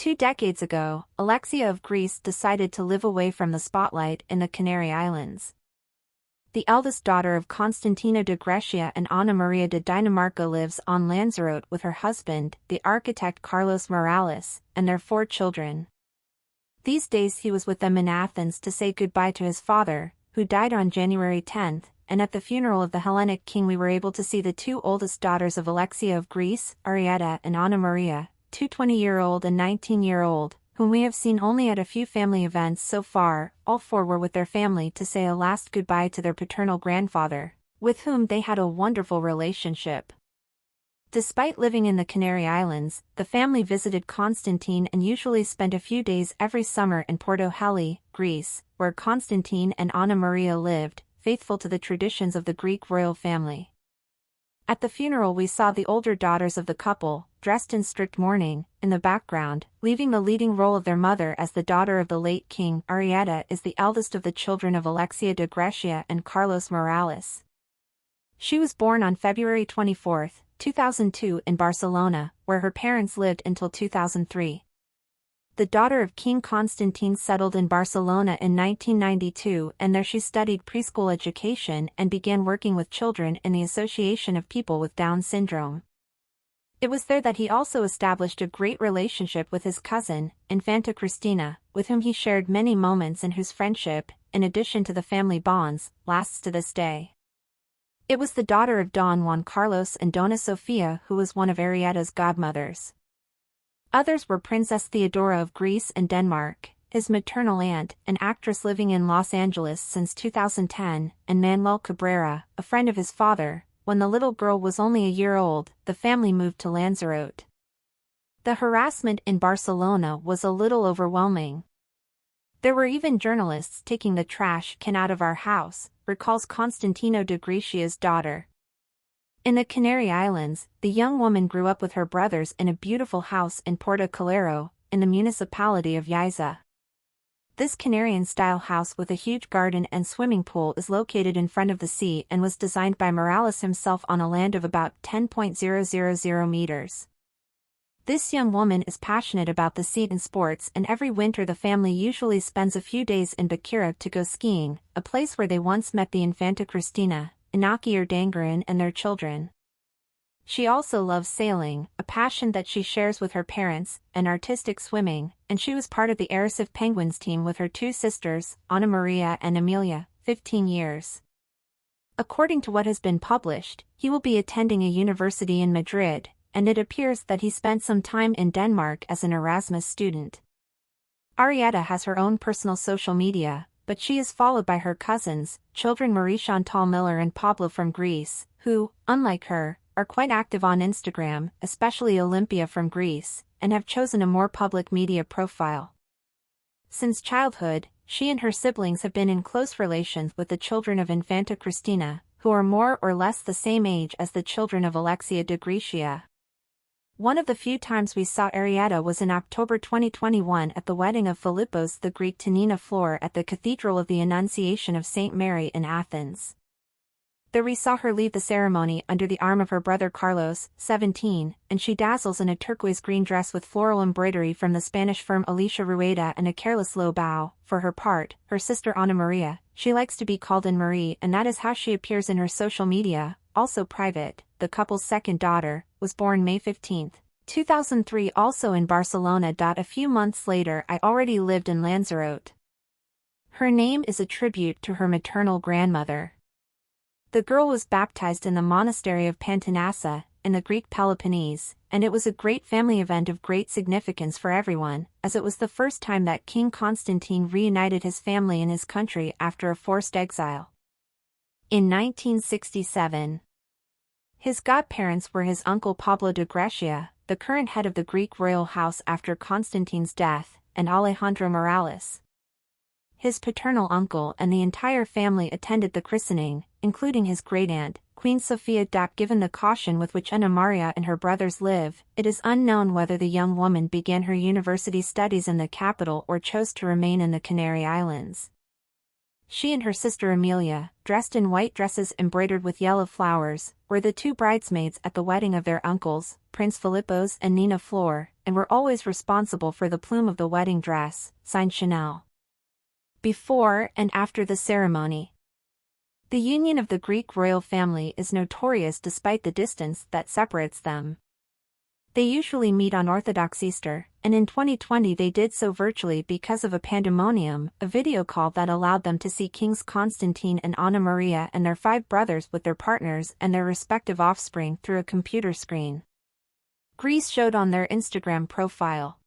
2 decades ago, Alexia of Greece decided to live away from the spotlight in the Canary Islands. The eldest daughter of Constantino de Grescia and Ana Maria de Dinamarca lives on Lanzarote with her husband, the architect Carlos Morales, and their 4 children. These days he was with them in Athens to say goodbye to his father, who died on January 10, and at the funeral of the Hellenic king we were able to see the 2 oldest daughters of Alexia of Greece, Arrietta and Ana Maria, 2 20-year-old and 19-year-old, whom we have seen only at a few family events so far. All 4 were with their family to say a last goodbye to their paternal grandfather, with whom they had a wonderful relationship. Despite living in the Canary Islands, the family visited Constantine and usually spent a few days every summer in Porto Heli, Greece, where Constantine and Ana Maria lived, faithful to the traditions of the Greek royal family. At the funeral we saw the older daughters of the couple, dressed in strict mourning, in the background, leaving the leading role of their mother as the daughter of the late king. Arrietta is the eldest of the children of Alexia de Grescia and Carlos Morales. She was born on February 24, 2002 in Barcelona, where her parents lived until 2003. The daughter of King Constantine settled in Barcelona in 1992, and there she studied preschool education and began working with children in the Association of People with Down Syndrome. It was there that he also established a great relationship with his cousin, Infanta Cristina, with whom he shared many moments and whose friendship, in addition to the family bonds, lasts to this day. It was the daughter of Don Juan Carlos and Dona Sofia who was one of Arrietta's godmothers. Others were Princess Theodora of Greece and Denmark, his maternal aunt, an actress living in Los Angeles since 2010, and Manuel Cabrera, a friend of his father. When the little girl was only a year old, the family moved to Lanzarote. The harassment in Barcelona was a little overwhelming. There were even journalists taking the trash can out of our house, recalls Constantino de Grecia's daughter. In the Canary Islands, the young woman grew up with her brothers in a beautiful house in Porto Heli, in the municipality of Lliza. This Canarian-style house with a huge garden and swimming pool is located in front of the sea and was designed by Morales himself on a land of about 10,000 meters. This young woman is passionate about the sea and sports, and every winter the family usually spends a few days in Bakira to go skiing, a place where they once met the Infanta Cristina, Inaki Erdangaran and their children. She also loves sailing, a passion that she shares with her parents, and artistic swimming, and she was part of the Arrietta Penguins team with her 2 sisters, Ana Maria and Amelia, 15 years. According to what has been published, he will be attending a university in Madrid, and it appears that he spent some time in Denmark as an Erasmus student. Arrietta has her own personal social media, but she is followed by her cousins, children Marie-Chantal Miller and Pablo from Greece, who, unlike her, are quite active on Instagram, especially Olympia from Greece, and have chosen a more public media profile. Since childhood, she and her siblings have been in close relations with the children of Infanta Cristina, who are more or less the same age as the children of Alexia de Grecia. One of the few times we saw Arrietta was in October 2021 at the wedding of Philippos the Greek to Nina Flor at the Cathedral of the Annunciation of St. Mary in Athens. There we saw her leave the ceremony under the arm of her brother Carlos, 17, and she dazzles in a turquoise green dress with floral embroidery from the Spanish firm Alicia Rueda and a careless low bow. For her part, her sister Ana Maria, she likes to be called in Marie, and that is how she appears in her social media, also private. The couple's second daughter, was born May 15, 2003 also in Barcelona. A few months later I already lived in Lanzarote. Her name is a tribute to her maternal grandmother. The girl was baptized in the monastery of Pantanassa, in the Greek Peloponnese, and it was a great family event of great significance for everyone, as it was the first time that King Constantine reunited his family in his country after a forced exile. In 1967, his godparents were his uncle Pablo de Grescia, the current head of the Greek royal house after Constantine's death, and Alejandro Morales. His paternal uncle and the entire family attended the christening, including his great-aunt, Queen Sophia. Given the caution with which Ana Maria and her brothers live, it is unknown whether the young woman began her university studies in the capital or chose to remain in the Canary Islands. She and her sister Amelia, dressed in white dresses embroidered with yellow flowers, were the 2 bridesmaids at the wedding of their uncles, Prince Philippos and Nina Flor. and were always responsible for the plume of the wedding dress, signed Chanel. Before and after the ceremony. The union of the Greek royal family is notorious despite the distance that separates them. They usually meet on Orthodox Easter, and in 2020 they did so virtually because of a pandemonium, a video call that allowed them to see Kings Constantine and Ana Maria and their 5 brothers with their partners and their respective offspring through a computer screen. Greece showed on their Instagram profile,